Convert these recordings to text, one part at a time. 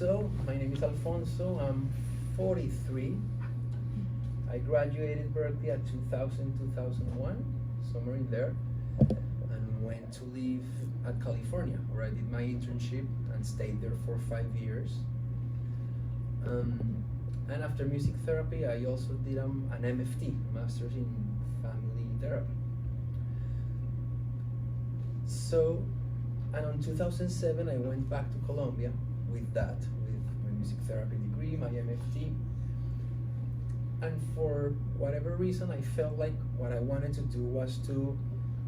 So, my name is Alfonso. I'm 43. I graduated Berkeley at 2000, 2001, somewhere in there, and went to live at California, where I did my internship and stayed there for 5 years. And after music therapy, I also did an MFT, Master's in Family Therapy. So, and in 2007, I went back to Colombia with that, with my music therapy degree, my MFT. And for whatever reason, I felt like what I wanted to do was to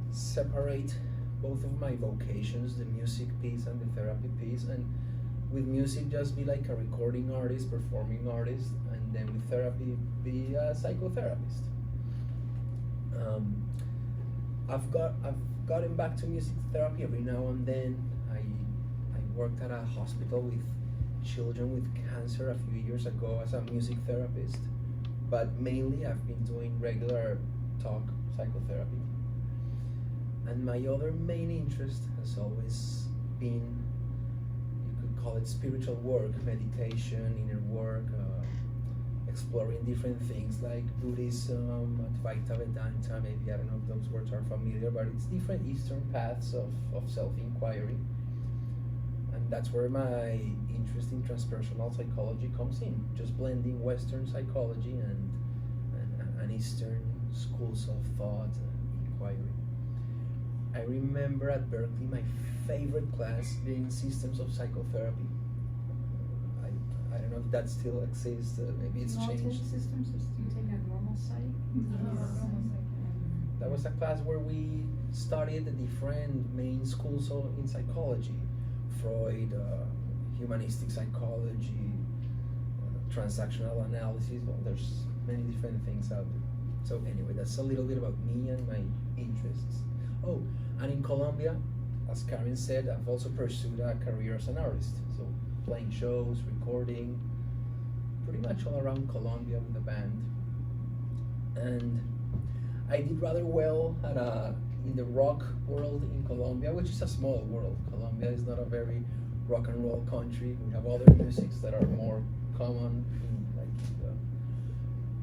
separate both of my vocations, the music piece and the therapy piece, and with music just be like a recording artist, performing artist, and then with therapy be a psychotherapist. I've gotten back to music therapy every now and then. I worked at a hospital with children with cancer a few years ago as a music therapist, but mainly I've been doing regular talk psychotherapy. And my other main interest has always been, you could call it spiritual work, meditation, inner work, exploring different things like Buddhism, Advaita Vedanta, maybe, I don't know if those words are familiar, but it's different Eastern paths of self-inquiry. And that's where my interest in transpersonal psychology comes in, just blending Western psychology and Eastern schools of thought and inquiry. I remember at Berkeley my favorite class being Systems of Psychotherapy. I don't know if that still exists, maybe it's changed. Systems, you take a normal psych? That was a class where we studied the different main schools in psychology. Freud, humanistic psychology, transactional analysis. Well, there's many different things out there. So anyway, that's a little bit about me and my interests. Oh, and in Colombia, as Karen said, I've also pursued a career as an artist. So playing shows, recording, pretty much all around Colombia with a band. And I did rather well in the rock world in Colombia, which is a small world. Colombia is not a very rock and roll country. We have other musics that are more common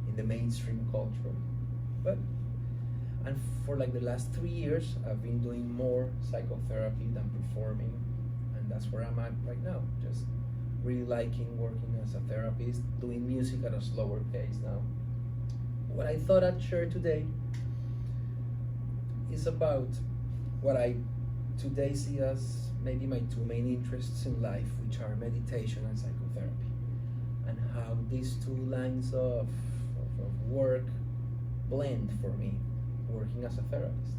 in the mainstream culture. And for like the last 3 years, I've been doing more psychotherapy than performing, and that's where I'm at right now. Just really liking working as a therapist, doing music at a slower pace now. What I thought I'd share today is about what I today see as maybe my two main interests in life, which are meditation and psychotherapy, and how these two lines of work blend for me working as a therapist.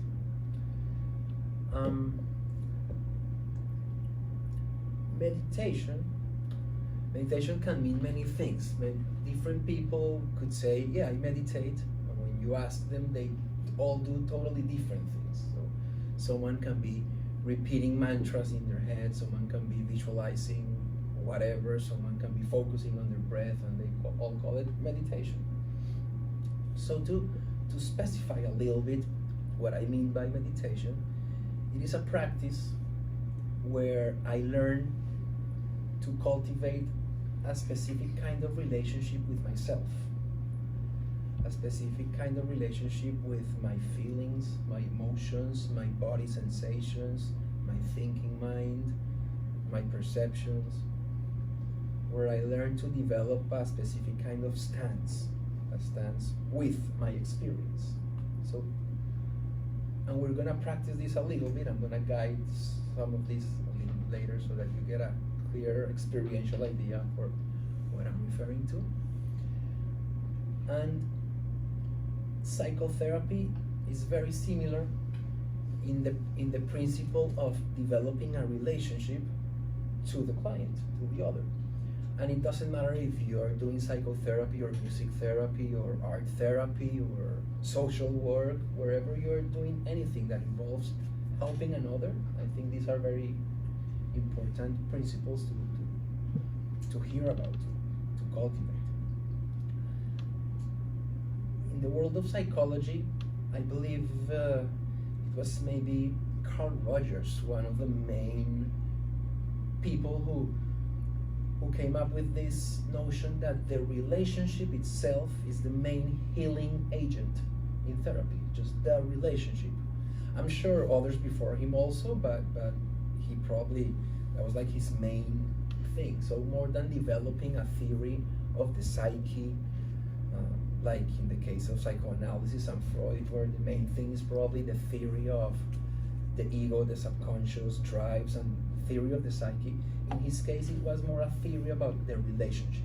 Meditation can mean many things. Different people could say, yeah, I meditate, and when you ask them, they all do totally different things. So someone can be repeating mantras in their head, someone can be visualizing whatever, someone can be focusing on their breath, and they all call it meditation. So to specify a little bit what I mean by meditation, it is a practice where I learn to cultivate a specific kind of relationship with myself, a specific kind of relationship with my feelings, my emotions, my body sensations, my thinking mind, my perceptions, where I learn to develop a specific kind of stance with my experience. So, and we're gonna practice this a little bit. I'm gonna guide some of this a little bit later so that you get a clear experiential idea for what I'm referring to. And psychotherapy is very similar in the principle of developing a relationship to the client, to the other. And it doesn't matter if you are doing psychotherapy or music therapy or art therapy or social work, wherever you are doing anything that involves helping another. I think these are very important principles to hear about, to cultivate. In the world of psychology, I believe it was maybe Carl Rogers, one of the main people who who came up with this notion that the relationship itself is the main healing agent in therapy, just the relationship. I'm sure others before him also, but he probably, that was like his main thing. So more than developing a theory of the psyche, like in the case of psychoanalysis and Freud, where the main thing is probably the theory of the ego, the subconscious drives, and theory of the psyche. In his case, it was more a theory about the relationship.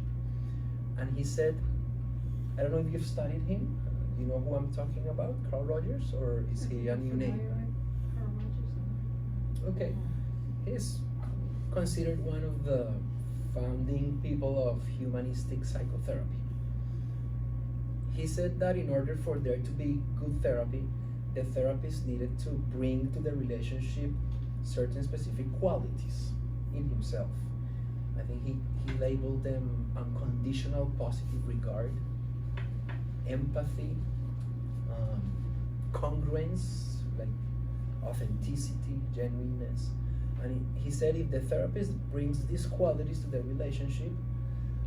And he said, I don't know if you've studied him. You know who I'm talking about, Carl Rogers, or is he a new name? Carl Rogers. Okay, he's considered one of the founding people of humanistic psychotherapy. He said that in order for there to be good therapy, the therapist needed to bring to the relationship certain specific qualities in himself. I think he labeled them unconditional positive regard, empathy, congruence, like authenticity, genuineness. And he said if the therapist brings these qualities to the relationship,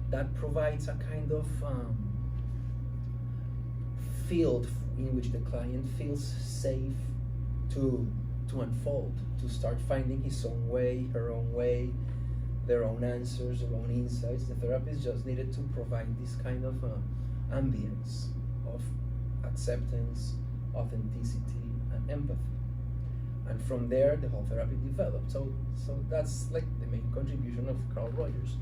that provides a kind of field in which the client feels safe to unfold, to start finding his own way, her own way, their own answers, their own insights. The therapist just needed to provide this kind of ambience of acceptance, authenticity, and empathy. And from there, the whole therapy developed. So that's like the main contribution of Carl Rogers.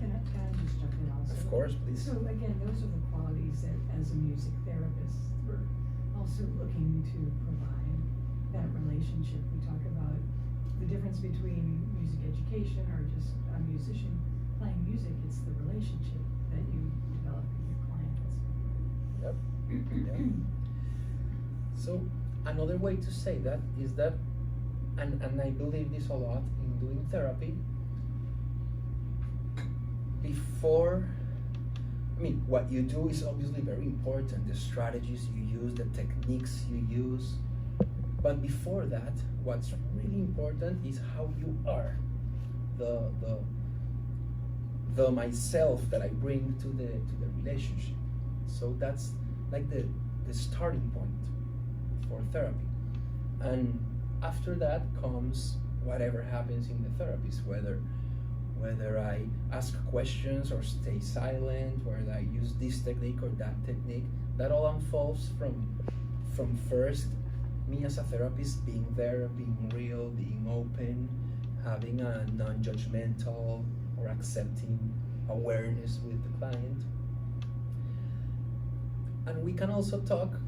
Can I just jump in also? Of course, please. So again, those are the qualities that as a music therapist, we're also looking to provide that relationship. We talk about the difference between music education or just a musician playing music. It's the relationship that you develop with your clients. Yep. Yep. So another way to say that is that, and I believe this a lot in doing therapy, before, I mean, what you do is obviously very important, the strategies you use, the techniques you use, but before that, what's really important is how you are, the myself that I bring to the relationship. So that's like the starting point for therapy. And after that comes whatever happens in the therapist, whether I ask questions or stay silent, whether I use this technique or that technique, that all unfolds from first me as a therapist being there, being real, being open, having a non-judgmental or accepting awareness with the client. And we can also talk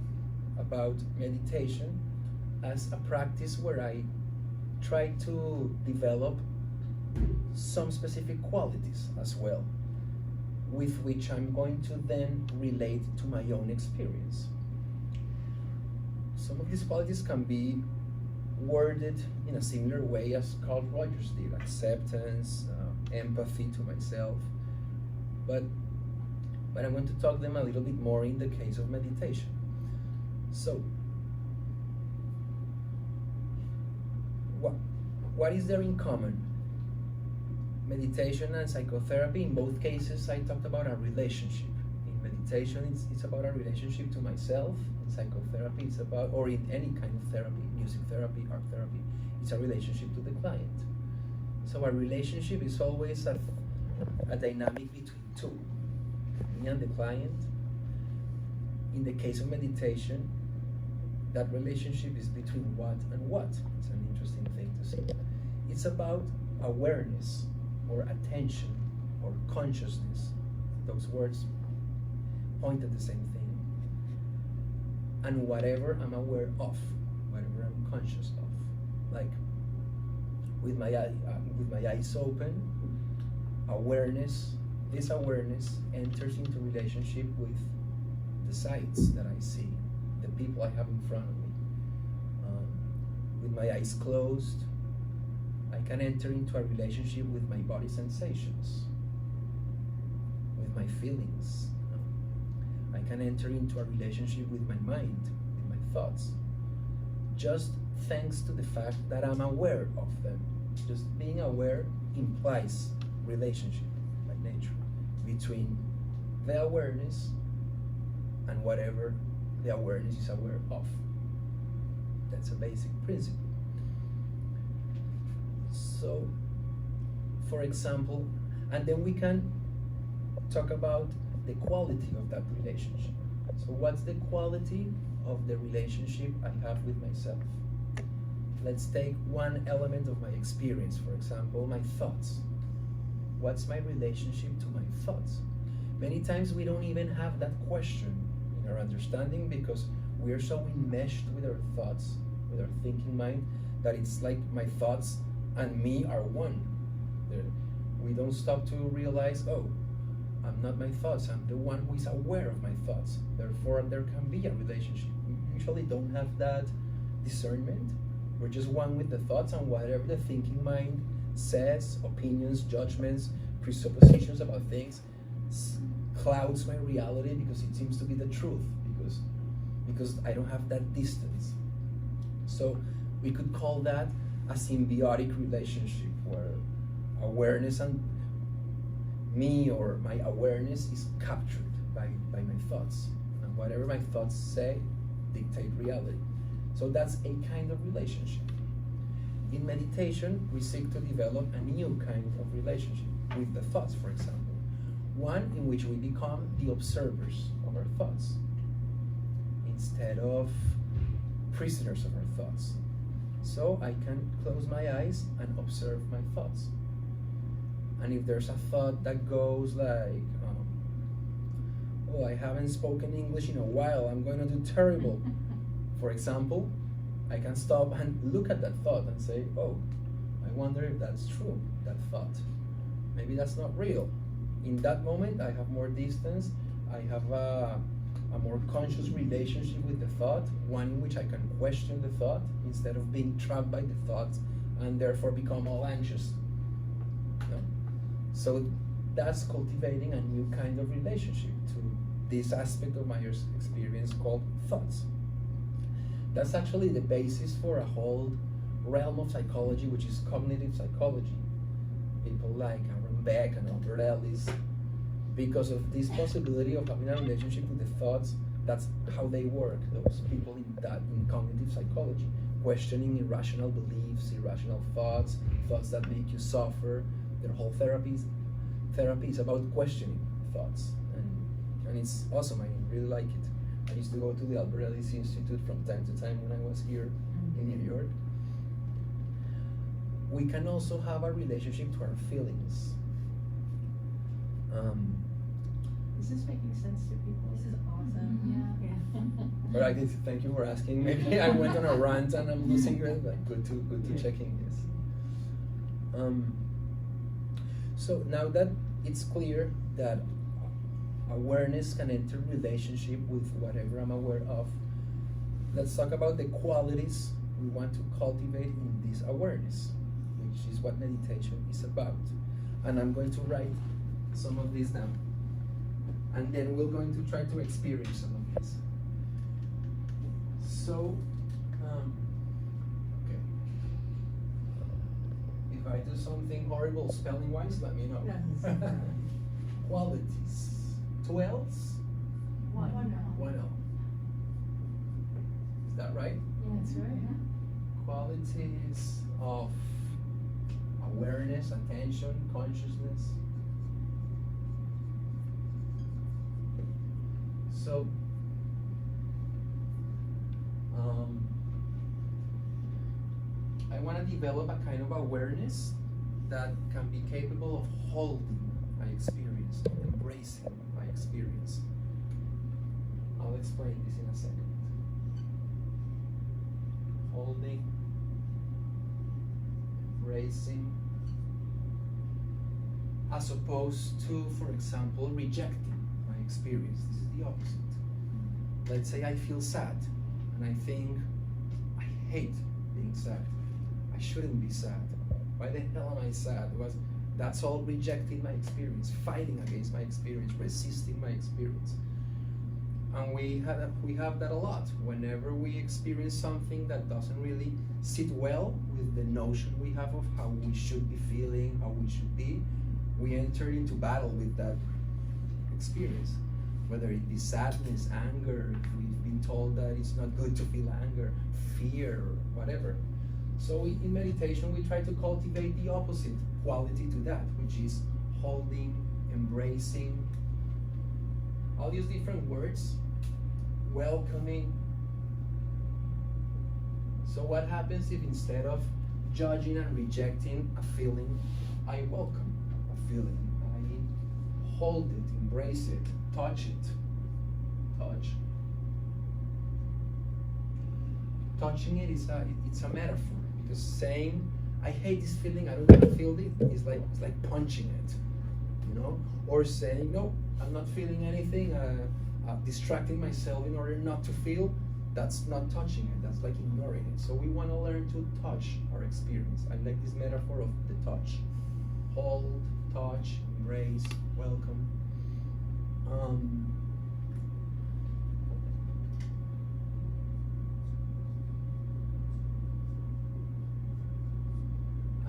about meditation as a practice where I try to develop some specific qualities as well, with which I'm going to then relate to my own experience. Some of these qualities can be worded in a similar way as Carl Rogers did: acceptance, empathy to myself, but I'm going to talk them a little bit more in the case of meditation. So, what is there in common? Meditation and psychotherapy, in both cases, I talked about a relationship. In meditation, it's about a relationship to myself. In psychotherapy, it's about, or in any kind of therapy, music therapy, art therapy, it's a relationship to the client. So a relationship is always a dynamic between two, me and the client. In the case of meditation, that relationship is between what and what. It's an interesting thing to see. It's about awareness, or attention, or consciousness. Those words point at the same thing. And whatever I'm aware of, whatever I'm conscious of, like with my eyes open, this awareness enters into relationship with the sights that I see, the people I have in front of me. With my eyes closed, I can enter into a relationship with my body sensations, with my feelings. I can enter into a relationship with my mind, with my thoughts, just thanks to the fact that I'm aware of them. Just being aware implies relationship. Like nature, between the awareness and whatever the awareness is aware of. That's a basic principle. So, for example, and then we can talk about the quality of that relationship. So what's the quality of the relationship I have with myself? Let's take one element of my experience, for example, my thoughts. What's my relationship to my thoughts? Many times we don't even have that question in our understanding because we are so enmeshed with our thoughts, with our thinking mind, that it's like my thoughts and me are one. We don't stop to realize, oh, I'm not my thoughts, I'm the one who is aware of my thoughts. Therefore, there can be a relationship. We usually don't have that discernment. We're just one with the thoughts, and whatever the thinking mind says, opinions, judgments, presuppositions about things, clouds my reality because it seems to be the truth, because I don't have that distance. So we could call that a symbiotic relationship where awareness and me, or my awareness, is captured by my thoughts, and whatever my thoughts say dictate reality. So that's a kind of relationship. In meditation, we seek to develop a new kind of relationship with the thoughts, for example, one in which we become the observers of our thoughts instead of prisoners of our thoughts. So I can close my eyes and observe my thoughts. And if there's a thought that goes like, oh, I haven't spoken English in a while, I'm going to do terrible, for example, I can stop and look at that thought and say, oh, I wonder if that's true, that thought. Maybe that's not real. In that moment, I have more distance, I have a more conscious relationship with the thought, one in which I can question the thought instead of being trapped by the thoughts and therefore become all anxious. No? So that's cultivating a new kind of relationship to this aspect of my experience called thoughts. That's actually the basis for a whole realm of psychology, which is cognitive psychology. People like Aaron Beck and Albert Ellis, because of this possibility of having a relationship with the thoughts, that's how they work, those people in cognitive psychology, questioning irrational beliefs, irrational thoughts, thoughts that make you suffer. Their whole therapy is about questioning thoughts, and it's awesome. I really like it. I used to go to the Albert Ellis Institute from time to time when I was here in New York. We can also have a relationship to our feelings. Is this making sense to people? This is awesome. Yeah. All right, thank you for asking. Maybe I went on a rant and I'm losing it, but good to check in this. So now that it's clear that awareness can enter relationship with whatever I'm aware of, let's talk about the qualities we want to cultivate in this awareness, which is what meditation is about. And I'm going to write some of these down, and then we're going to try to experience some of these. So, okay. If I do something horrible spelling-wise, let me know. Qualities. 2 L's? One L. 1 L. Is that right? Yeah, that's right. Qualities of awareness, attention, consciousness. So, I want to develop a kind of awareness that can be capable of holding my experience, embracing my experience. I'll explain this in a second. Holding, embracing, as opposed to, for example, rejecting my experience. This is the opposite. Let's say I feel sad, and I think, I hate being sad. I shouldn't be sad. Why the hell am I sad? That's all rejecting my experience, fighting against my experience, resisting my experience. And we have that a lot. Whenever we experience something that doesn't really sit well with the notion we have of how we should be feeling, how we should be, we enter into battle with that experience, whether it be sadness, anger, if we've been told that it's not good to feel anger, fear, or whatever. So in meditation, we try to cultivate the opposite quality to that, which is holding, embracing. I'll use different words. Welcoming. So what happens if instead of judging and rejecting a feeling, I welcome a feeling, I hold it, embrace it, touch it. Touch. Touching it is it's a metaphor, because saying I hate this feeling, I don't want to feel it, it's like punching it, you know, or saying no, I'm not feeling anything, distracting myself in order not to feel. That's not touching it, that's like ignoring it. So we want to learn to touch our experience. I like this metaphor of the touch. Hold, touch, embrace, welcome.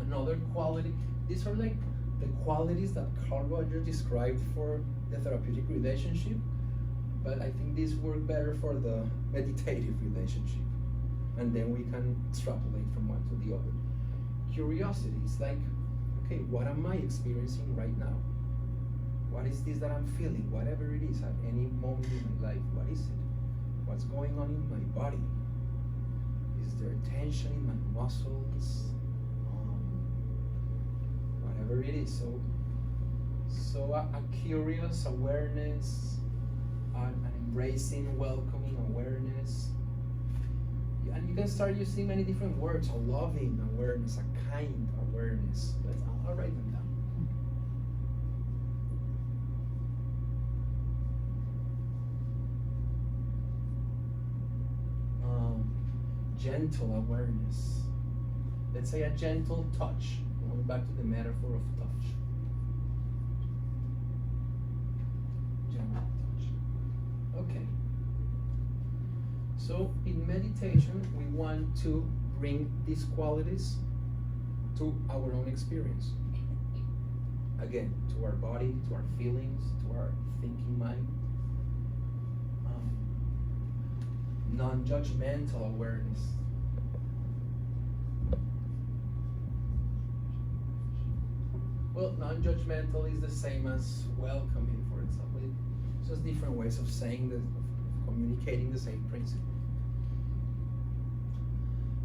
Another quality, these are like the qualities that Carl Rogers described for the therapeutic relationship, but I think these work better for the meditative relationship, and then we can extrapolate from one to the other. Curiosity is like, okay, what am I experiencing right now? What is this that I'm feeling? Whatever it is at any moment in my life, what is it? What's going on in my body? Is there tension in my muscles? Whatever it is. So a curious awareness, an embracing, welcoming awareness. And you can start using many different words, a loving awareness, a kind awareness. I'll write them down. Gentle awareness. Let's say a gentle touch. Going back to the metaphor of touch. Gentle touch. Okay. So in meditation, we want to bring these qualities to our own experience. Again, to our body, to our feelings, to our thinking mind. Non-judgmental awareness. Well, non-judgmental is the same as welcoming, for example. It's just different ways of saying of communicating the same principle.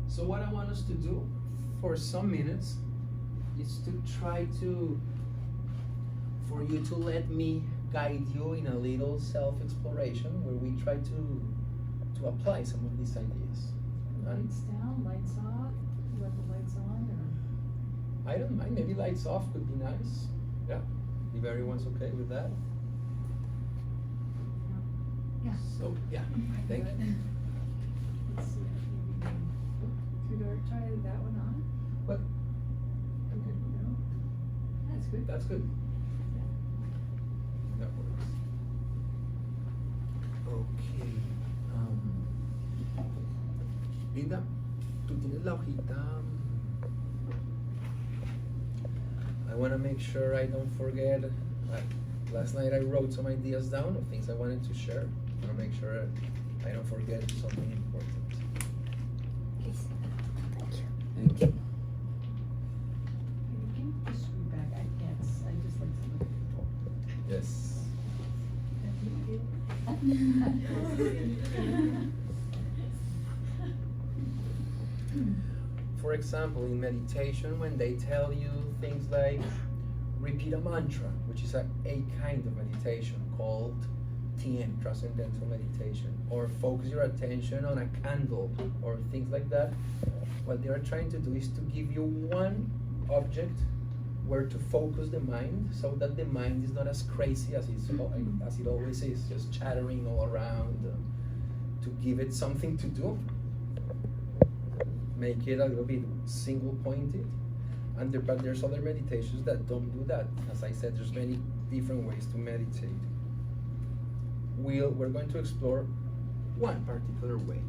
So what I want us to do for some minutes is to try for you to let me guide you in a little self-exploration where we try to apply some of these ideas. Lights down, lights off, you want the lights on, or? I don't mind, maybe lights off could be nice. Yeah, if everyone's okay with that. Yeah. So, yeah, thank you. Let's see, maybe Tudor, try that one on. What? Okay. No? That's good. That's good. That works. Okay. Linda, tú tienes la hojita. I want to make sure I don't forget. Last night I wrote some ideas down of things I wanted to share. I want to make sure I don't forget something important. Thank you. Can you just screw back? I just like to look at it. Yes. For example, in meditation, when they tell you things like repeat a mantra, which is a kind of meditation called TM, Transcendental Meditation, or focus your attention on a candle, or things like that, what they are trying to do is to give you one object where to focus the mind, so that the mind is not as crazy as it always is, just chattering all around, to give it something to do, make it a little bit single pointed. But there's other meditations that don't do that. As I said, there's many different ways to meditate. We're going to explore one particular way.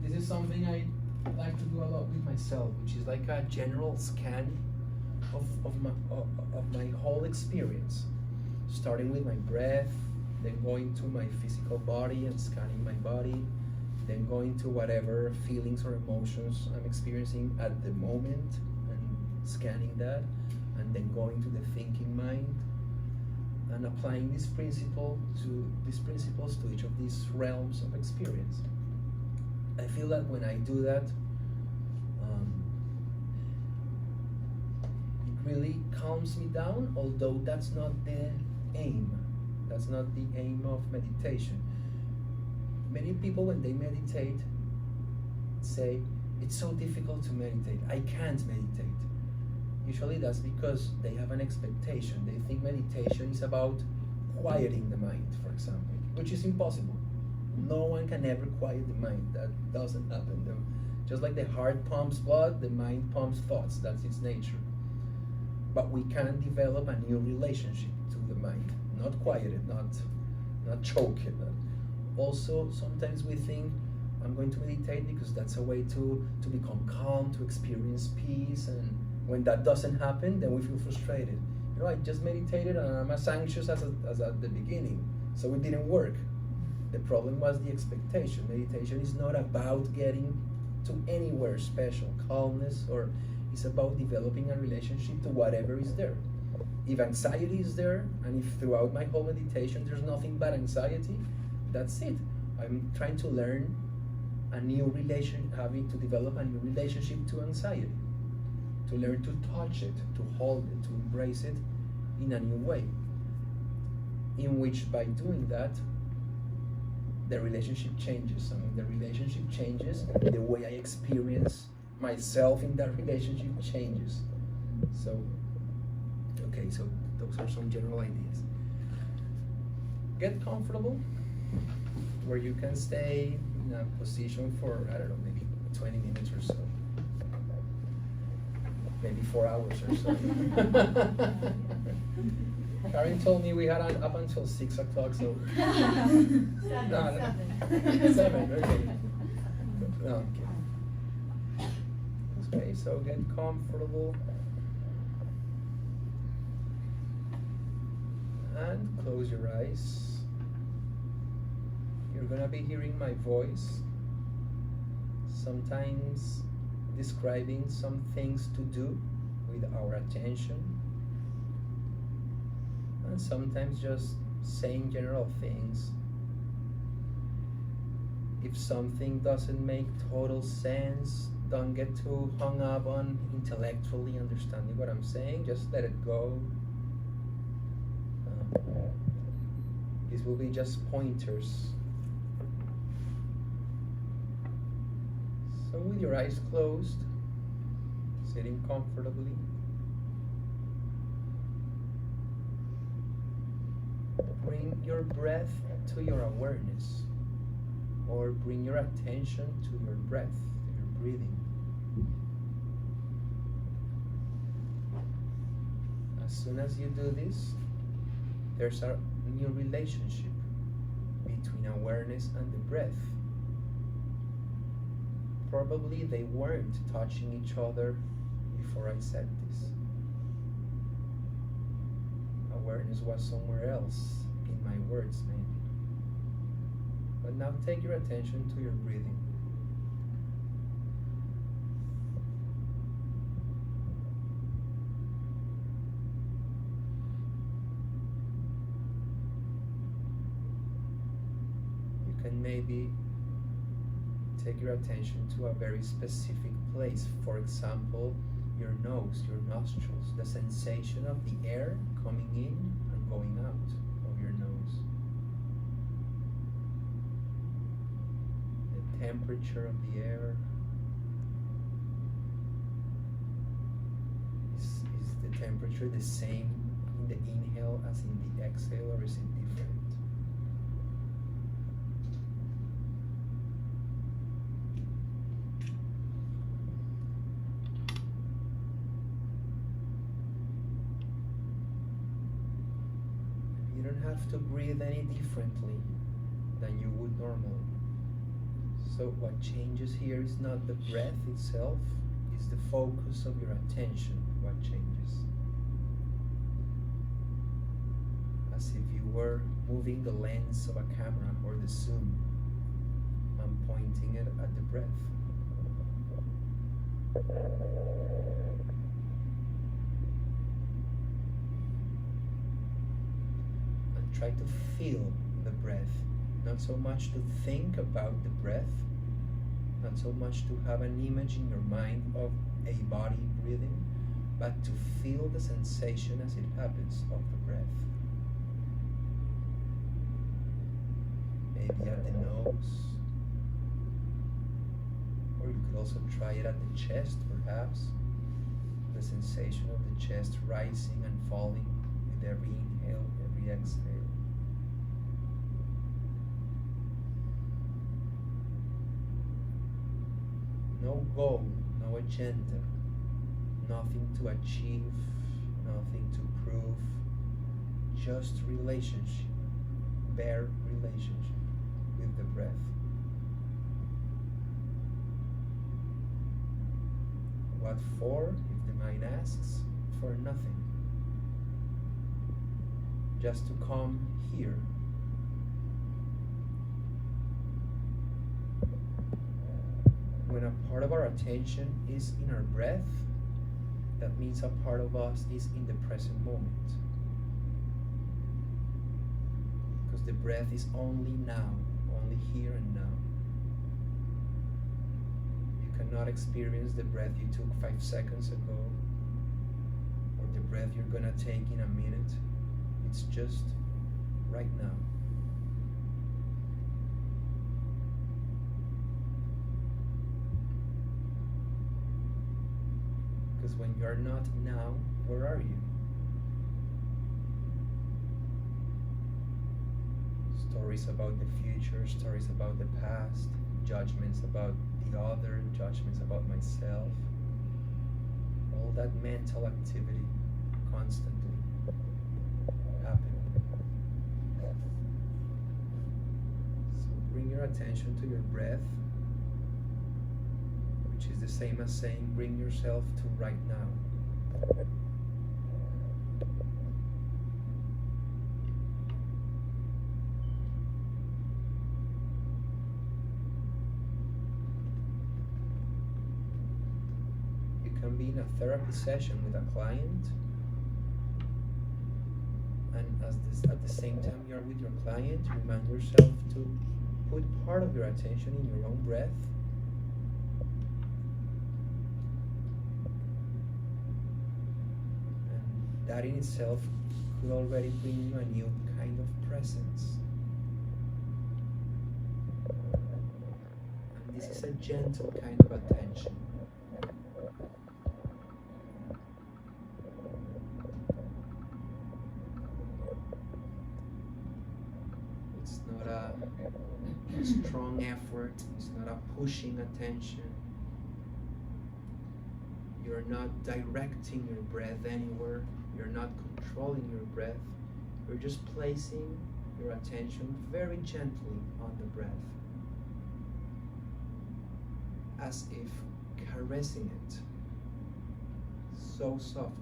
This is something I like to do a lot with myself, which is like a general scan of my whole experience, starting with my breath, then going to my physical body and scanning my body, then going to whatever feelings or emotions I'm experiencing at the moment and scanning that, and then going to the thinking mind and applying these principles to each of these realms of experience. I feel that when I do that, it really calms me down, although that's not the aim. That's not the aim of meditation. Many people, when they meditate, say, it's so difficult to meditate, I can't meditate. Usually that's because they have an expectation. They think meditation is about quieting the mind, for example, which is impossible. No one can ever quiet the mind. That doesn't happen. Just like the heart pumps blood, the mind pumps thoughts. That's its nature. But we can develop a new relationship to the mind. Not quiet it, not choke it. Also, sometimes we think, I'm going to meditate because that's a way to become calm, to experience peace, and when that doesn't happen, then we feel frustrated. You know, I just meditated and I'm as anxious as at the beginning, so it didn't work. The problem was the expectation. Meditation is not about getting to anywhere special, calmness, or it's about developing a relationship to whatever is there. If anxiety is there, and if throughout my whole meditation there's nothing but anxiety, that's it. I'm trying to learn a new having to develop a new relationship to anxiety, to learn to touch it, to hold it, to embrace it in a new way, in which by doing that, the relationship changes. I mean, the relationship changes, the way I experience myself in that relationship changes. So, okay, so those are some general ideas. Get comfortable, where you can stay in a position for, I don't know, maybe 20 minutes or so. Maybe 4 hours or so. Karen told me we had up until 6 o'clock, so. Seven. No. 7, okay. No, I'm kidding. Okay, so get comfortable. And close your eyes. You're gonna be hearing my voice, sometimes describing some things to do with our attention, and sometimes just saying general things. If something doesn't make total sense, don't get too hung up on intellectually understanding what I'm saying, just let it go. These will be just pointers. So with your eyes closed, sitting comfortably, bring your breath to your awareness, or bring your attention to your breath, to your breathing. As soon as you do this, there's a new relationship between awareness and the breath. Probably they weren't touching each other before I said this. Awareness was somewhere else in my words, maybe. But now take your attention to your breathing. You can maybe take your attention to a very specific place. For example, your nose, your nostrils, the sensation of the air coming in and going out of your nose. The temperature of the air. Is the temperature the same in the inhale as in the exhale, or is it different? You don't have to breathe any differently than you would normally. So what changes here is not the breath itself, it's the focus of your attention what changes. moving the lens of a camera or the zoom. I'm pointing it at the breath. And try to feel the breath. Not so much to think about the breath, not so much to have an image in your mind of a body breathing, but to feel the sensation as it happens of the breath. Maybe at the nose, or you could also try it at the chest perhaps, the sensation of the chest rising and falling with every inhale, every exhale. No goal, no agenda, nothing to achieve, nothing to prove, just relationship, bare relationship with the breath. What for, if the mind asks? For nothing. Just to come here. When a part of our attention is in our breath, that means a part of us is in the present moment. Because the breath is only now, only here and now. You cannot experience the breath you took 5 seconds ago, or the breath you're gonna take in a minute. It's just right now. Because when you're not now, where are you? Stories about the future, stories about the past, judgments about the other, judgments about myself. All that mental activity constantly happening. So bring your attention to your breath, which is the same as saying bring yourself to right now. You can be in a therapy session with a client, and at the same time you're with your client, remind yourself to put part of your attention in your own breath. That in itself could already bring you a new kind of presence. And this is a gentle kind of attention. It's not a strong effort, it's not a pushing attention. You're not directing your breath anywhere. You're not controlling your breath. You're just placing your attention very gently on the breath, as if caressing it so softly.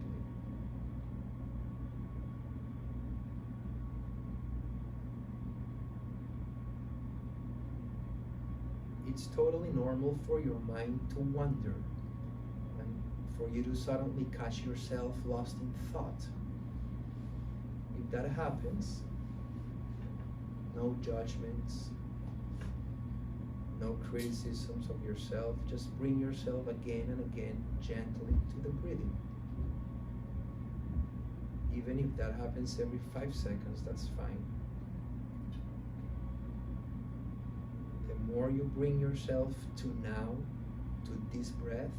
It's totally normal for your mind to wander, for you to suddenly catch yourself lost in thought. If that happens, no judgments, no criticisms of yourself, just bring yourself again and again gently to the breathing. Even if that happens every 5 seconds, that's fine. The more you bring yourself to now, to this breath,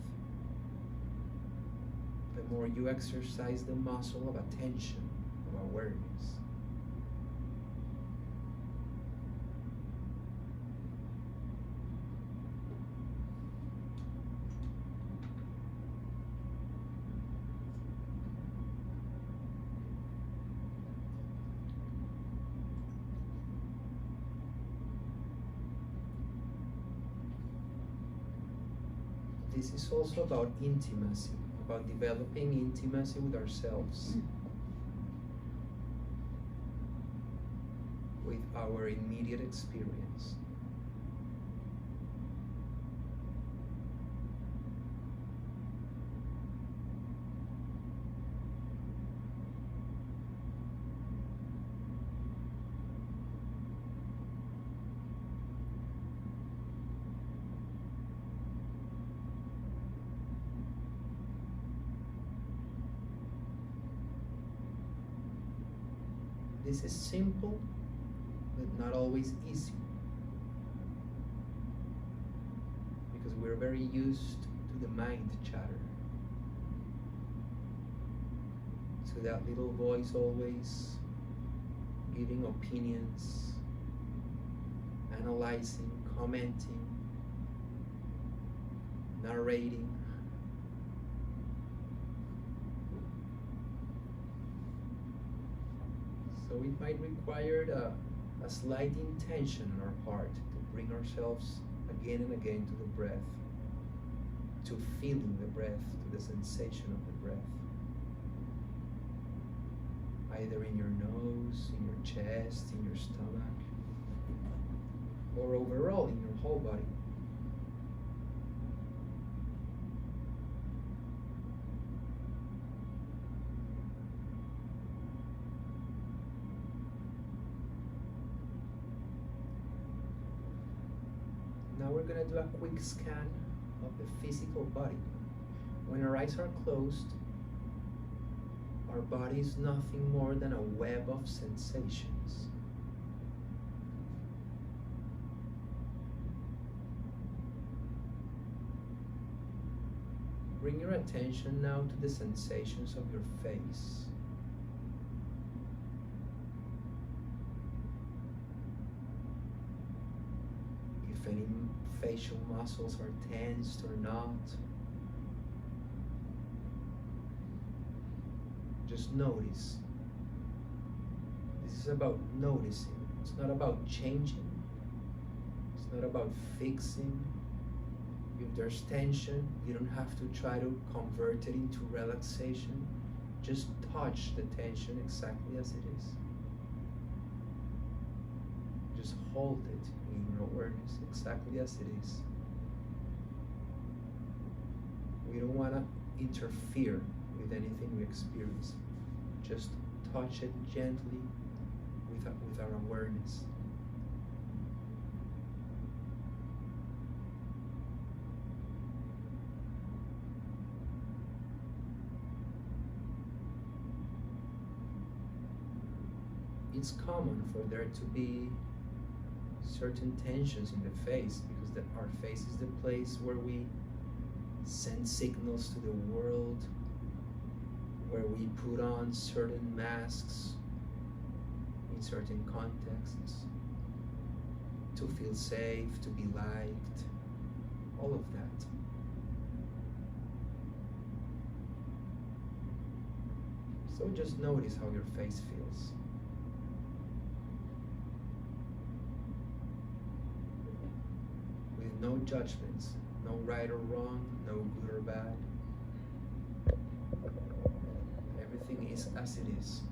the more you exercise the muscle of attention, of awareness. This is also about intimacy, about developing intimacy with ourselves. with our immediate experience. This is simple, but not always easy, because we're very used to the mind chatter, to that little voice always giving opinions, analyzing, commenting, narrating. So it might require a slight intention on our part to bring ourselves again and again to the breath, to feeling the breath, to the sensation of the breath. Either in your nose, in your chest, in your stomach, or overall in your whole body. Now we're going to do a quick scan of the physical body. When our eyes are closed, our body is nothing more than a web of sensations. Bring your attention now to the sensations of your face. If any facial muscles are tensed or not. Just notice. This is about noticing. It's not about changing. It's not about fixing. If there's tension, you don't have to try to convert it into relaxation. Just touch the tension exactly as it is. Just hold it in your awareness exactly as it is. We don't want to interfere with anything we experience. Just touch it gently with our awareness. It's common for there to be certain tensions in the face because our face is the place where we send signals to the world, where we put on certain masks in certain contexts to feel safe, to be liked, all of that. So just notice how your face feels. With no judgments, no right or wrong, no good or bad. Everything is as it is.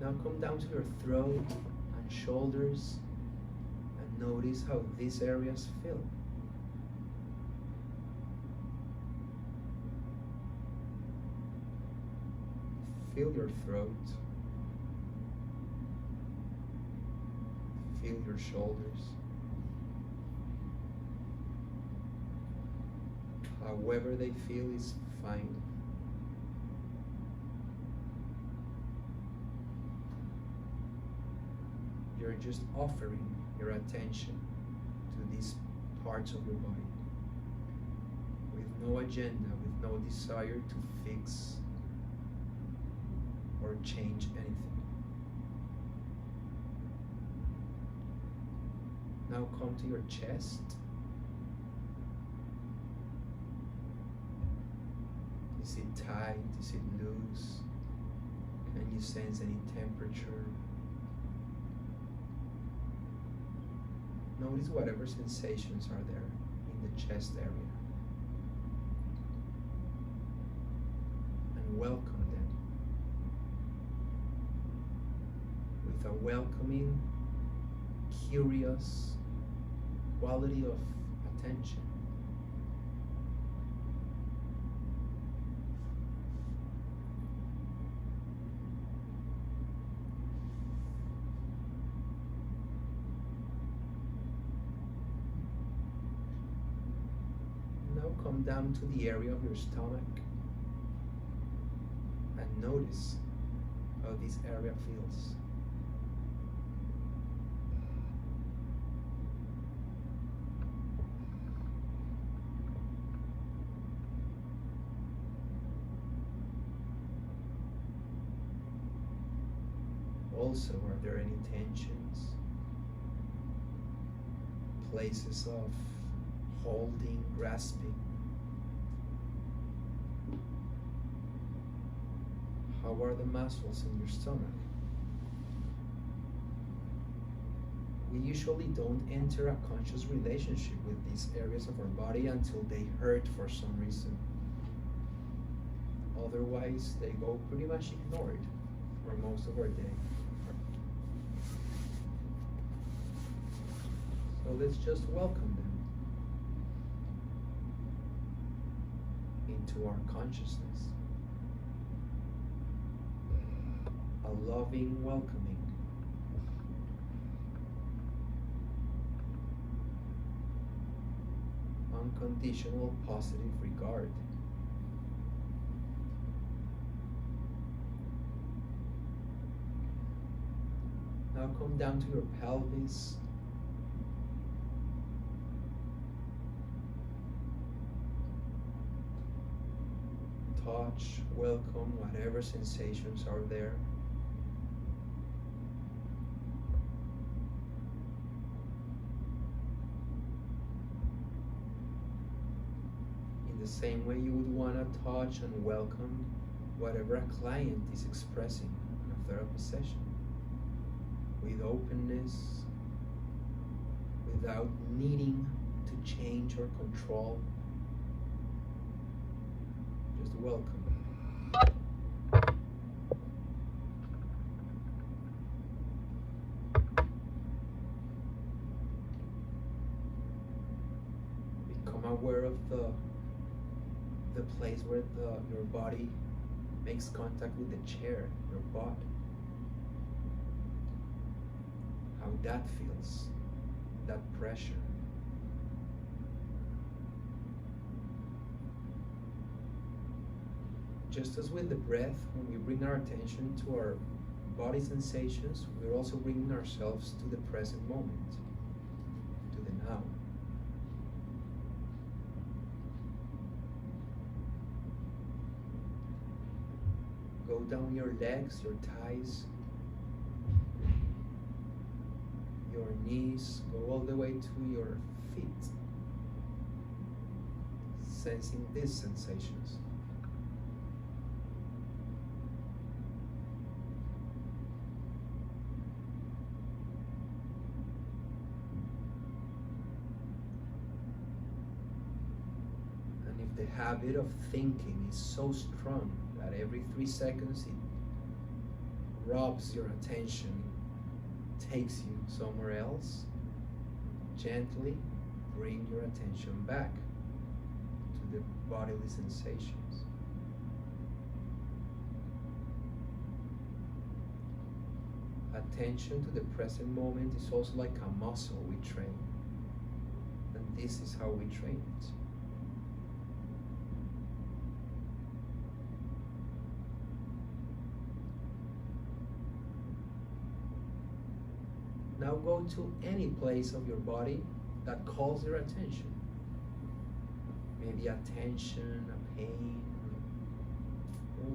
Now come down to your throat and shoulders and notice how these areas feel. Feel your throat. Feel your shoulders. However they feel is fine. You're just offering your attention to these parts of your body with no agenda, with no desire to fix or change anything. Now come to your chest. Is it tight? Is it loose? Can you sense any temperature? Notice whatever sensations are there in the chest area. And welcome them. with a welcoming, curious quality of attention. Now come down to the area of your stomach and notice how this area feels. Also, are there any tensions? Places of holding, grasping? How are the muscles in your stomach? We usually don't enter a conscious relationship with these areas of our body until they hurt for some reason. Otherwise, they go pretty much ignored for most of our day. So let's just welcome them into our consciousness. A loving welcoming. Unconditional positive regard. Now come down to your pelvis. Touch, welcome whatever sensations are there. In the same way you would want to touch and welcome whatever a client is expressing in a therapy session. With openness, without needing to change or control. Just welcome. Become aware of the place where your body makes contact with the chair, your butt. How that feels, that pressure. Just as with the breath, when we bring our attention to our body sensations, we're also bringing ourselves to the present moment, to the now. Go down your legs, your thighs, your knees, go all the way to your feet, sensing these sensations. And if the habit of thinking is so strong that every 3 seconds it robs your attention, takes you somewhere else, gently bring your attention back to the bodily sensations. Attention to the present moment is also like a muscle we train, and this is how we train it. Now go to any place of your body that calls your attention. Maybe a tension, a pain,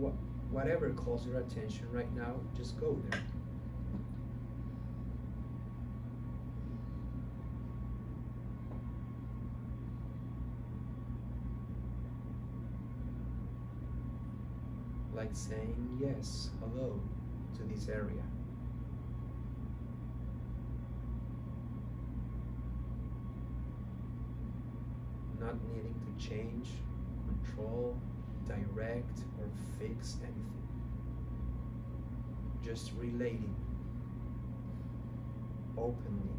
or whatever calls your attention right now, just go there. Like saying yes, hello to this area. Not needing to change, control, direct, or fix anything. Just relating openly.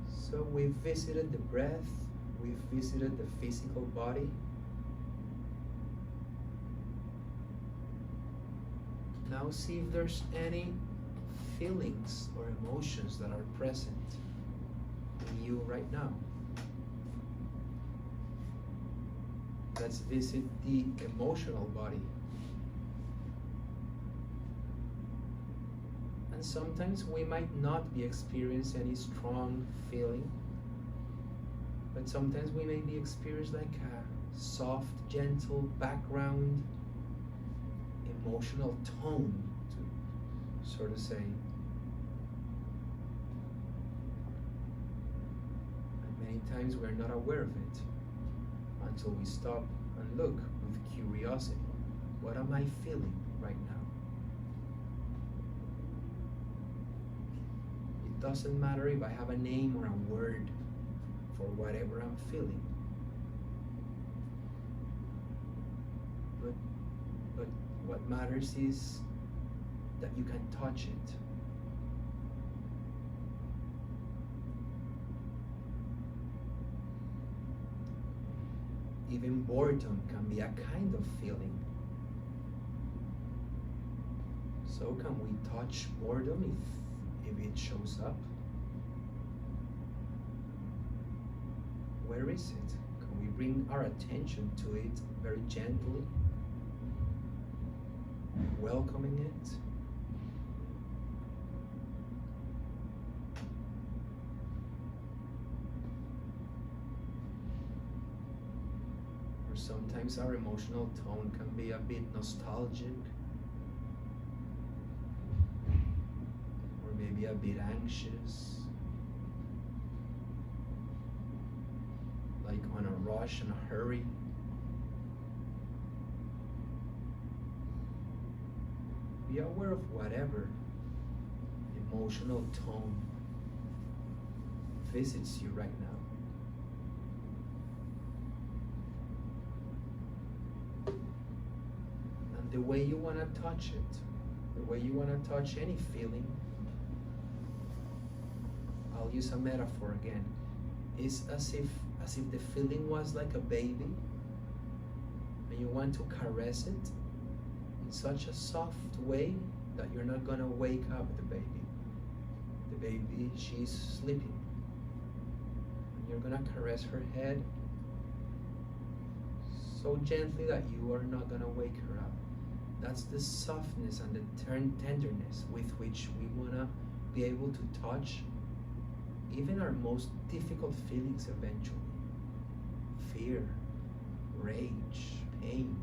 So we've visited the breath, we've visited the physical body. Now see if there's any feelings or emotions that are present in you right now. Let's visit the emotional body. And sometimes we might not be experiencing any strong feeling, but sometimes we may be experiencing like a soft, gentle background, emotional tone, to sort of say. And many times we're not aware of it until we stop and look with curiosity. What am I feeling right now? It doesn't matter if I have a name or a word for whatever I'm feeling. But what matters is that you can touch it. Even boredom can be a kind of feeling. So can we touch boredom if it shows up? Where is it? Can we bring our attention to it very gently? Welcoming it? Or sometimes our emotional tone can be a bit nostalgic, or maybe a bit anxious, like on a rush and a hurry. Be aware of whatever emotional tone visits you right now. And the way you want to touch it, the way you want to touch any feeling, I'll use a metaphor again, is as if the feeling was like a baby and you want to caress it in such a soft way that you're not gonna wake up the baby. The baby, she's sleeping. And you're gonna caress her head so gently that you are not gonna wake her up. That's the softness and the tenderness with which we wanna be able to touch even our most difficult feelings eventually. Fear, rage, pain.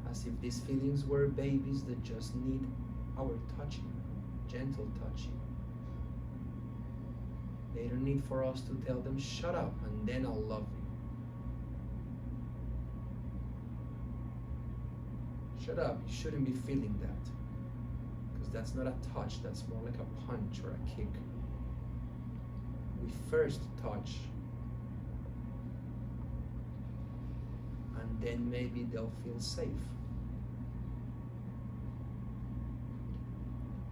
As if these feelings were babies that just need our touching, gentle touching. They don't need for us to tell them, shut up and then I'll love you. Shut up, you shouldn't be feeling that. Because that's not a touch, that's more like a punch or a kick. We first touch, and then maybe they'll feel safe.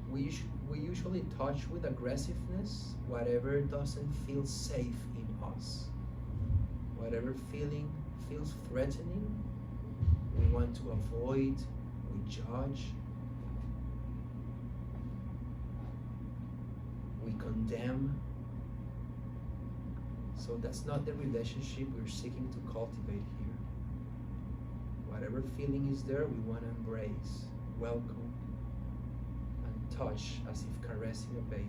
We usually touch with aggressiveness whatever doesn't feel safe in us. Whatever feeling feels threatening, we want to avoid, we judge, we condemn. So that's not the relationship we're seeking to cultivate here. Whatever feeling is there, we want to embrace, welcome, and touch as if caressing a baby.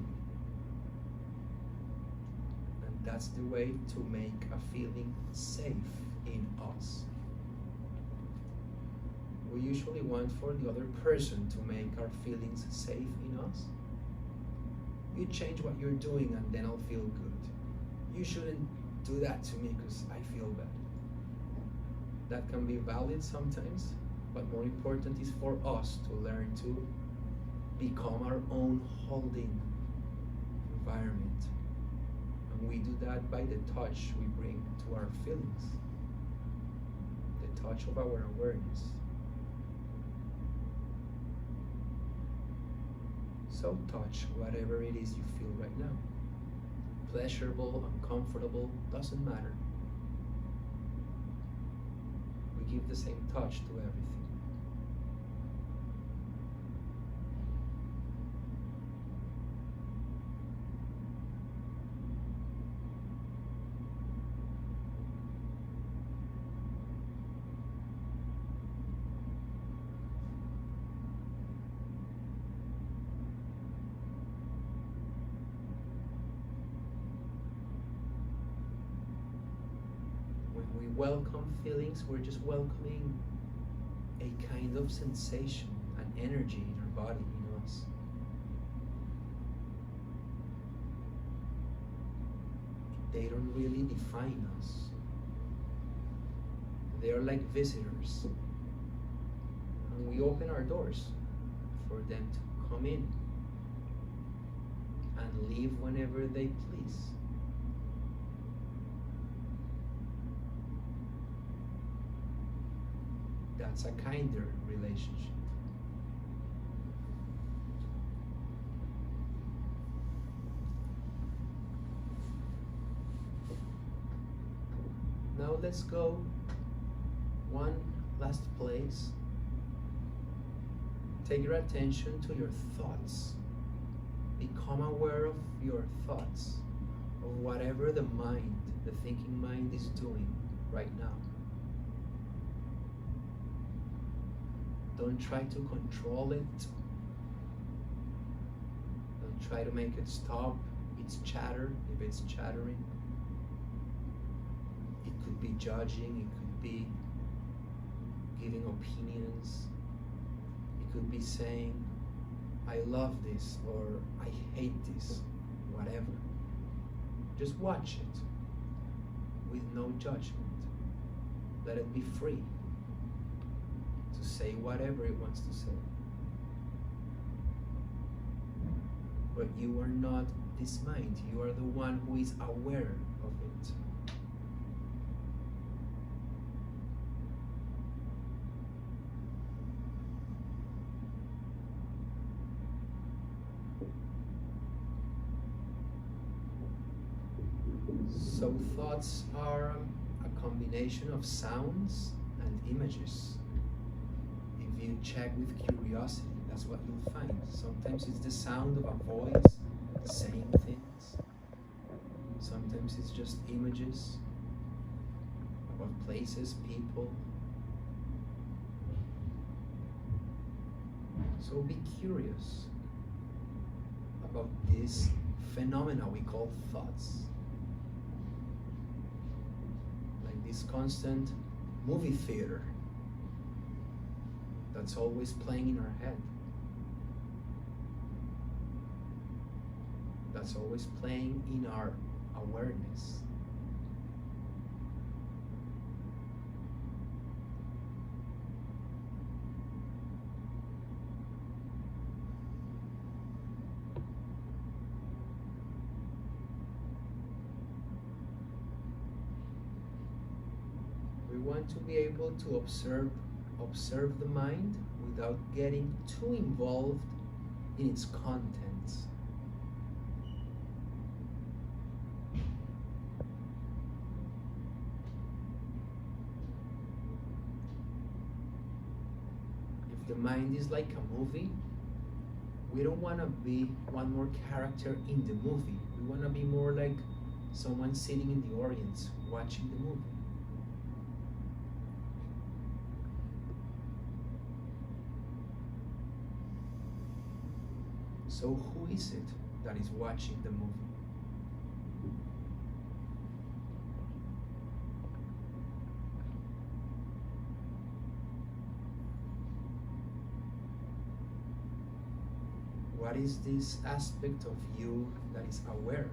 And that's the way to make a feeling safe in us. We usually want for the other person to make our feelings safe in us. You change what you're doing and then I'll feel good. You shouldn't do that to me because I feel bad. That can be valid sometimes, but more important is for us to learn to become our own holding environment. And And we do that by the touch we bring to our feelings, the touch of our awareness. So touch whatever it is you feel right now. Pleasurable, uncomfortable, doesn't matter. We give the same touch to everything. When we welcome feelings, we're just welcoming a kind of sensation, an energy in our body, in us. They don't really define us. They are like visitors. And we open our doors for them to come in and leave whenever they please. That's a kinder relationship. Now let's go one last place. Take your attention to your thoughts. Become aware of your thoughts, of whatever the mind, the thinking mind is doing right now. Don't try to control it. Don't try to make it stop its chatter if it's chattering. It could be judging, it could be giving opinions. It could be saying, I love this, or I hate this, whatever. Just watch it with no judgment. Let it be free to say whatever it wants to say. But you are not this mind. You are the one who is aware of it. So thoughts are a combination of sounds and images. If you check with curiosity, that's what you'll find. Sometimes it's the sound of a voice saying things. Sometimes it's just images of places, people. So be curious about this phenomena we call thoughts. Like this constant movie theater that's always playing in our head. That's always playing in our awareness. We want to be able to observe the mind without getting too involved in its contents. If the mind is like a movie, we don't want to be one more character in the movie. We want to be more like someone sitting in the audience watching the movie. So who is it that is watching the movie? What is this aspect of you that is aware?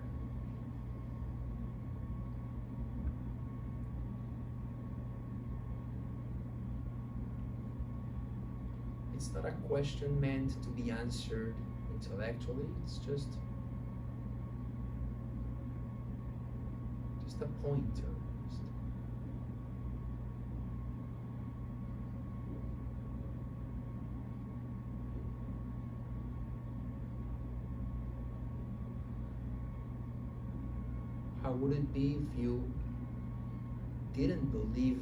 It's not a question meant to be answered intellectually. It's just just a pointer. How would it be if you didn't believe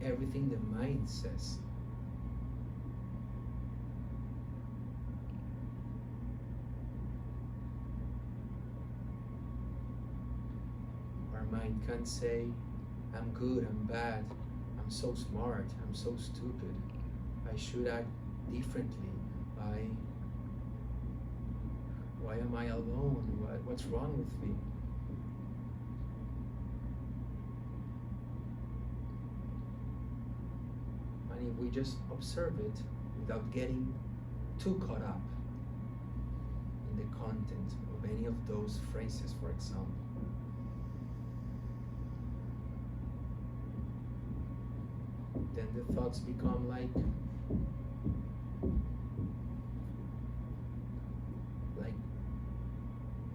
everything the mind says? Our mind can't say, I'm good, I'm bad, I'm so smart, I'm so stupid, I should act differently, why am I alone, what's wrong with me? And if we just observe it without getting too caught up in the content of any of those phrases, for example, then the thoughts become like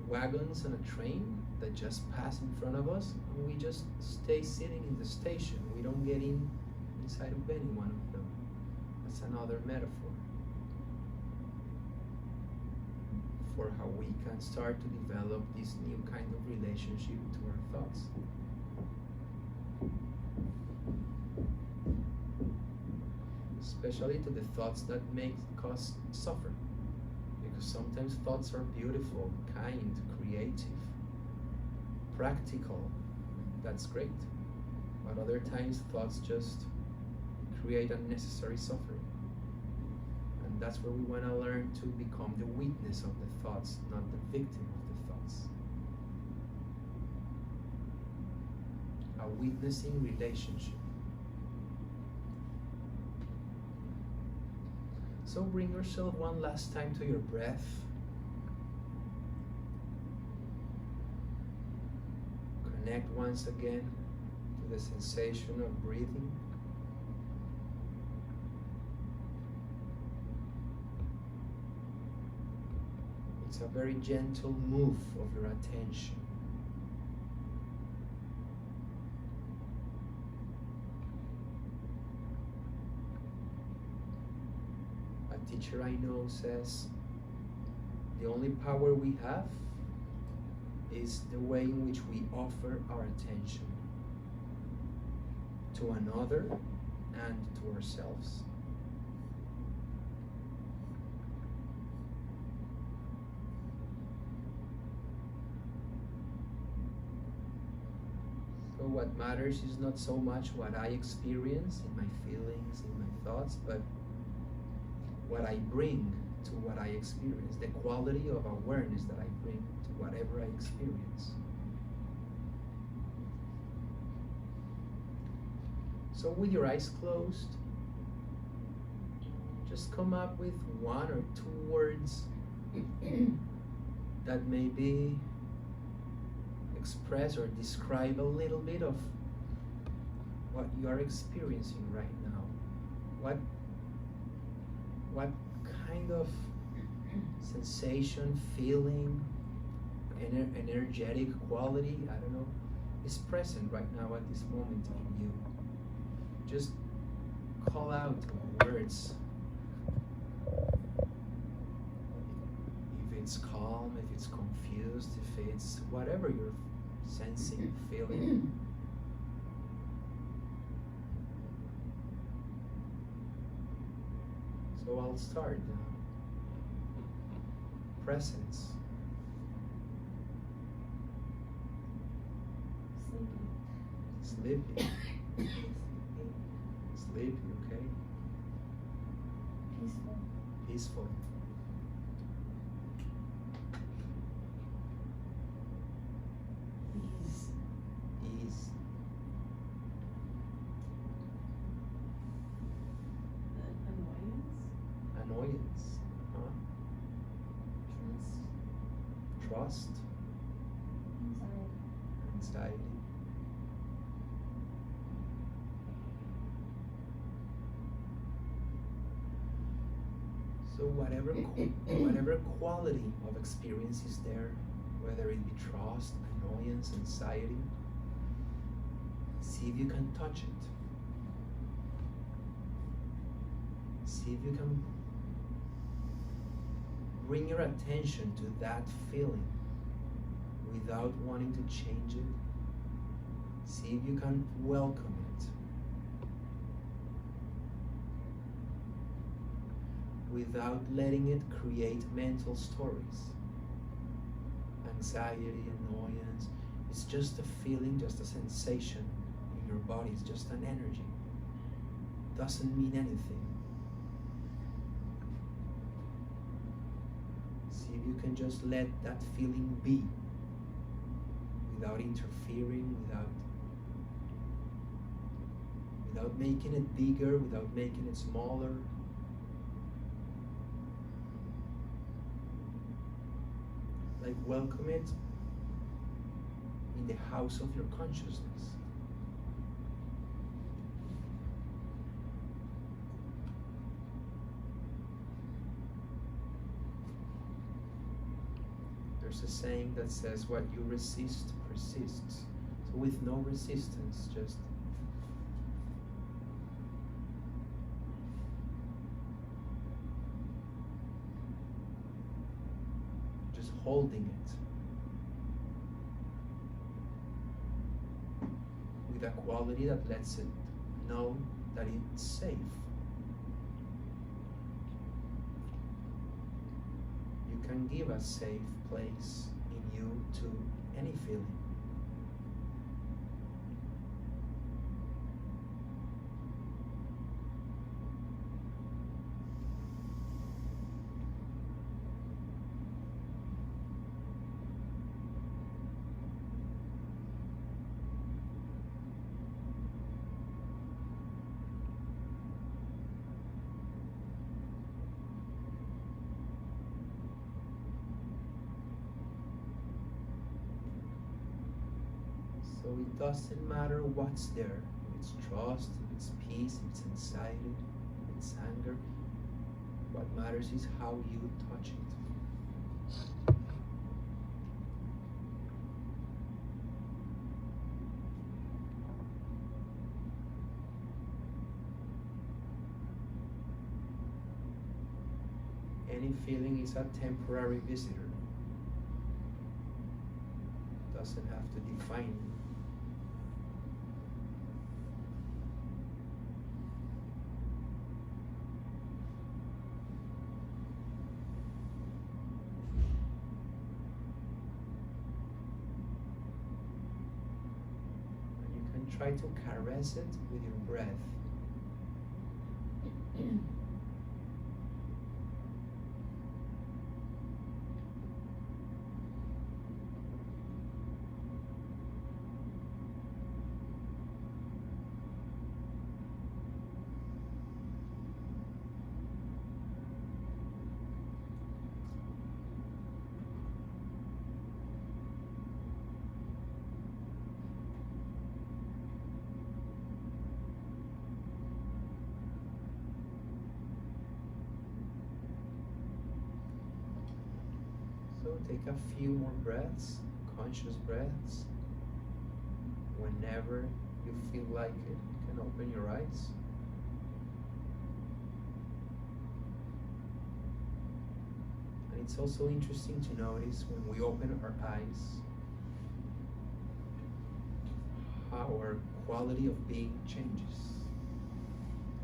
wagons on a train that just pass in front of us, and we just stay sitting in the station. We don't get inside of any one of them. That's another metaphor for how we can start to develop this new kind of relationship to our thoughts. Especially to the thoughts that make us suffer. Because sometimes thoughts are beautiful, kind, creative, practical. That's great. But other times thoughts just create unnecessary suffering. And that's where we want to learn to become the witness of the thoughts, not the victim of the thoughts. A witnessing relationship. So bring yourself one last time to your breath. Connect once again to the sensation of breathing. It's a very gentle move of your attention. Teacher I know says the only power we have is the way in which we offer our attention to another and to ourselves. So what matters is not so much what I experience in my feelings, in my thoughts, but what I bring to what I experience, the quality of awareness that I bring to whatever I experience. So with your eyes closed, just come up with one or two words that maybe express or describe a little bit of what you are experiencing right now. What kind of sensation, feeling, energetic quality, I don't know, is present right now at this moment in you? Just call out words. If it's calm, if it's confused, if it's whatever you're sensing, feeling. So I'll start. Presence. Sleepy. Sleepy, okay? Peaceful. Peaceful. Ease. Ease. Annoyance. Annoyance. Huh? Trust. Trust. Anxiety. Anxiety. So whatever quality of experience is there, whether it be trust, annoyance, anxiety, See if you can touch it. See if you can bring your attention to that feeling without wanting to change it. See if you can welcome it without letting it create mental stories. Anxiety, annoyance, it's just a feeling, just a sensation in your body, it's just an energy. Doesn't mean anything. See if you can just let that feeling be without interfering, without making it bigger, without making it smaller. Like welcome it in the house of your consciousness. There's a saying that says, what you resist persists. So with no resistance, just holding it with a quality that lets it know that it's safe. You can give a safe place in you to any feeling. So it doesn't matter what's there, if it's trust, if it's peace, if it's anxiety, if it's anger. What matters is how you touch it. Any feeling is a temporary visitor. Doesn't have to define you. Try to caress it with your breath. So take a few more breaths, conscious breaths. Whenever you feel like it, you can open your eyes. And it's also interesting to notice when we open our eyes, how our quality of being changes.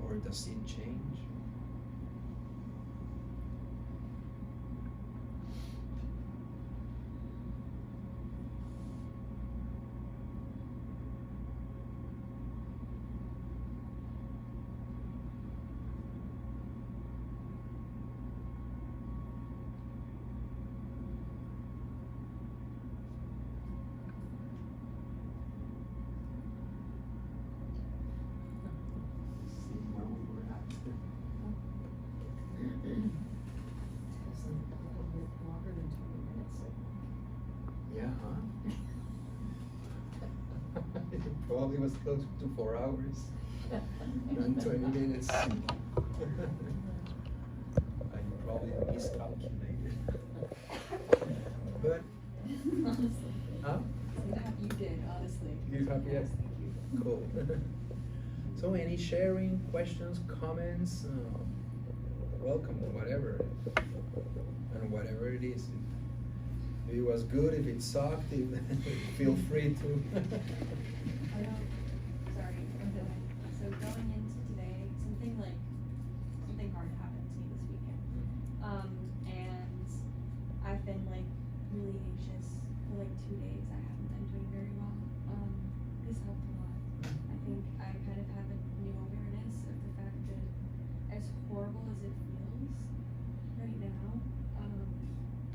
Or does it change? Probably was close to 4 hours and 20 minutes. I probably miscalculated. But, Honestly. huh? You did, honestly. You happy? Yes, thank you. Cool. So, any sharing, questions, comments? Welcome, whatever. And whatever it is. If it was good, if it sucked, feel free to. Sorry, I'm doing. So going into today, something hard happened to me this weekend. And I've been like really anxious for like 2 days. I haven't been doing very well. This helped a lot. I think I kind of have a new awareness of the fact that as horrible as it feels right now,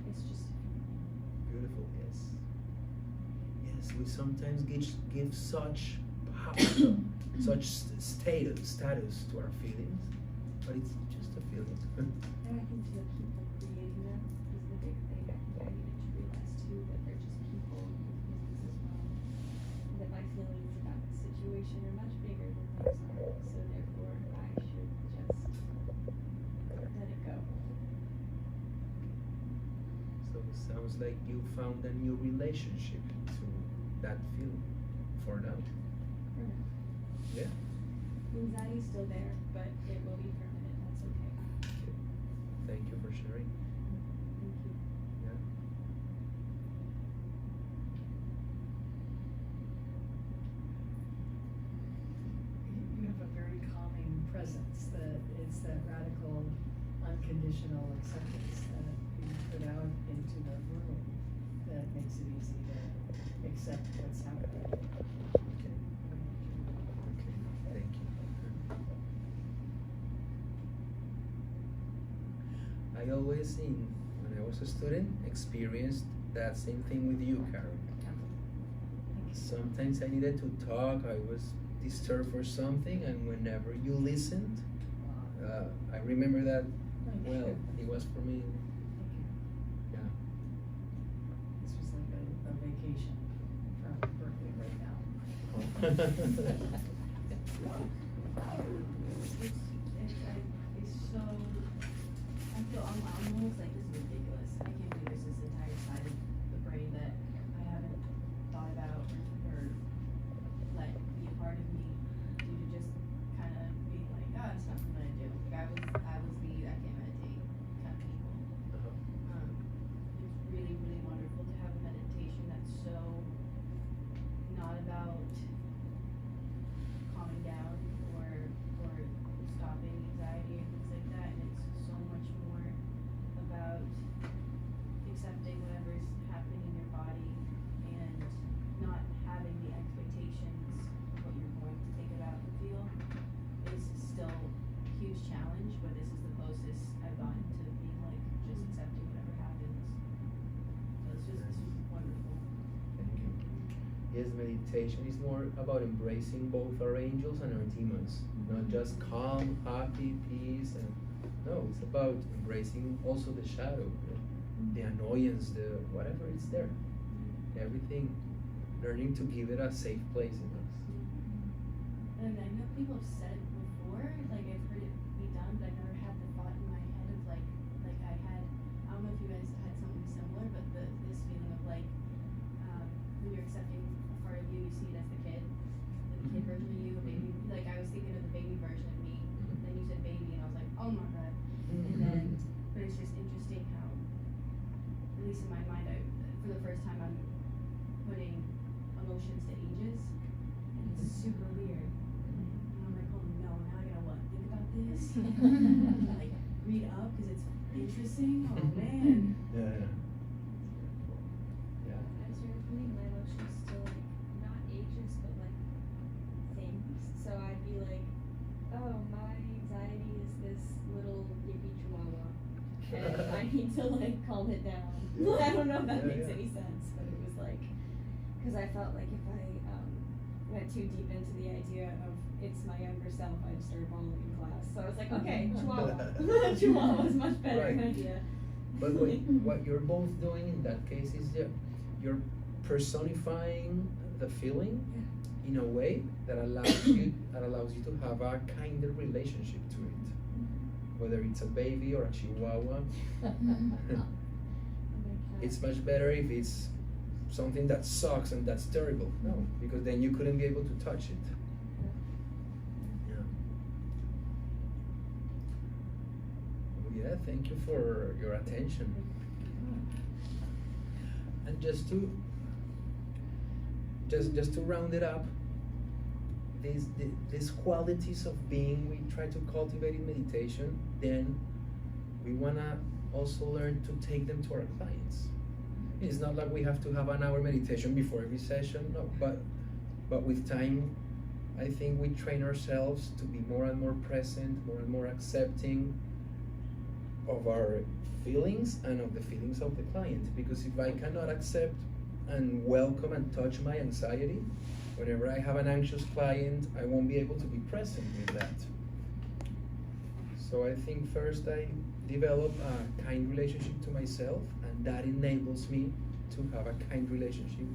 it's just a feeling. Beautiful, yes. Yes, we sometimes give such power, such status to our feelings, but it's just a feeling. And I think the people creating them is the big thing. I think I needed to realize too that they're just people with feelings as well. And that my feelings about the situation are much bigger than theirs are. So therefore I should just let it go. So it sounds like you found a new relationship to that feeling for now. For now. Yeah. The anxiety's still there, but it will be for a minute. That's okay. Okay. Thank you for sharing. Thank you. Yeah. You have a very calming presence, that it's that radical, unconditional acceptance that you put out into the room that makes it easy to accept what's happening. Okay. Okay. Thank you. I always, when I was a student, experienced that same thing with you, Karen. Sometimes I needed to talk, I was disturbed for something, and whenever you listened, I remember that, well, it was for me, yeah. This was like a vacation from Berkeley right now. It's so, I feel, I'm almost like, this is ridiculous. I can't believe there's this entire side of the brain that I haven't thought about or let be a part of me due to just kind of being like, oh, it's not something I do. Like I was the, I can't meditate kind of people. It's really, really wonderful to have a meditation that's so not about calming down or stopping anxiety and things like that, and it's so much more about accepting whatever's happening in your body and not having the expectations of what you're going to think about and feel is still a huge challenge, but this is the closest I've gotten to being like just accepting whatever happens. So this is wonderful. Thank you. Yes, meditation is more about embracing both our angels and our demons, not just calm, happy, peace, and no, it's about embracing also the shadow, the annoyance, the whatever is there, everything, learning to give it a safe place in us. And I know people have said it before, like I've heard it be done, but I've never had the thought in my head of like I had, I don't know if you guys had something similar, but this feeling of like, when you're accepting a part of you, you see it as the kid version of you, maybe, like I was thinking of the baby version of me, and then you said baby, and I was like, oh my god, and then, but it's just interesting how, at least in my mind, for the first time I'm putting emotions to ages, and it's super weird. And I'm like, oh no, now I gotta what, think about this? Like, read up, because it's interesting? Oh man. Yeah. Yeah. As you're putting my emotions to like, not ages, but like things. So I'd be like, oh, my anxiety is this little yippy chihuahua. And I need to like calm it down. Yeah. I don't know if that Yeah, makes yeah. any sense, but it was like, because I felt like if I went too deep into the idea of it's my younger self, I'd start bawling in class. So I was like, okay, chihuahua. Chihuahua is much better Right. idea. But what you're both doing in that case is you're personifying the feeling in a way that allows you to have a kinder relationship to it. Whether it's a baby or a chihuahua, it's much better if it's something that sucks and that's terrible. No, because then you couldn't be able to touch it. Yeah. Well, yeah, thank you for your attention. And just to round it up, these qualities of being we try to cultivate in meditation, then we wanna also learn to take them to our clients. It's not like we have to have an hour meditation before every session, no, but with time, I think we train ourselves to be more and more present, more and more accepting of our feelings and of the feelings of the client. Because if I cannot accept and welcome and touch my anxiety, whenever I have an anxious client, I won't be able to be present with that. So I think first I develop a kind relationship to myself, and that enables me to have a kind relationship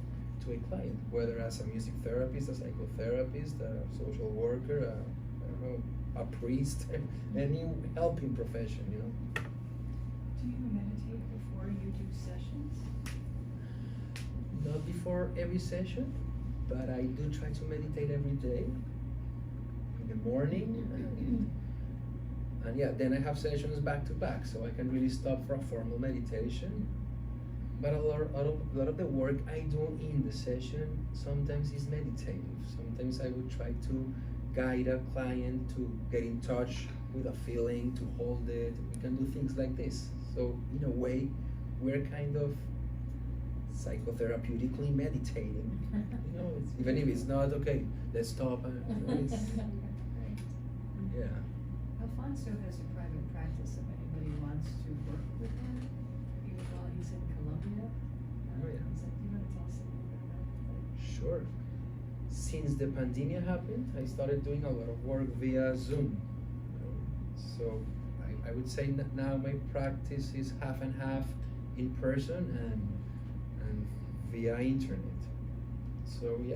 to a client, whether as a music therapist, a psychotherapist, a social worker, I don't know, a priest, any helping profession, you know. Do you meditate before you do sessions? Not before every session, but I do try to meditate every day, in the morning, and yeah, then I have sessions back to back, so I can really stop for a formal meditation. But a lot of the work I do in the session sometimes is meditative. Sometimes I would try to guide a client to get in touch with a feeling, to hold it. We can do things like this. So in a way, we're kind of psychotherapeutically meditating. You know, even if it's not okay, let's stop. Yeah. Alfonso has a private practice if anybody wants to work with him, even while he's in Colombia. Oh, yeah. Is that, do you want to tell us a little bit about that? Sure. Since the pandemic happened, I started doing a lot of work via Zoom. So I would say that now my practice is half and half in person and via internet. So yeah.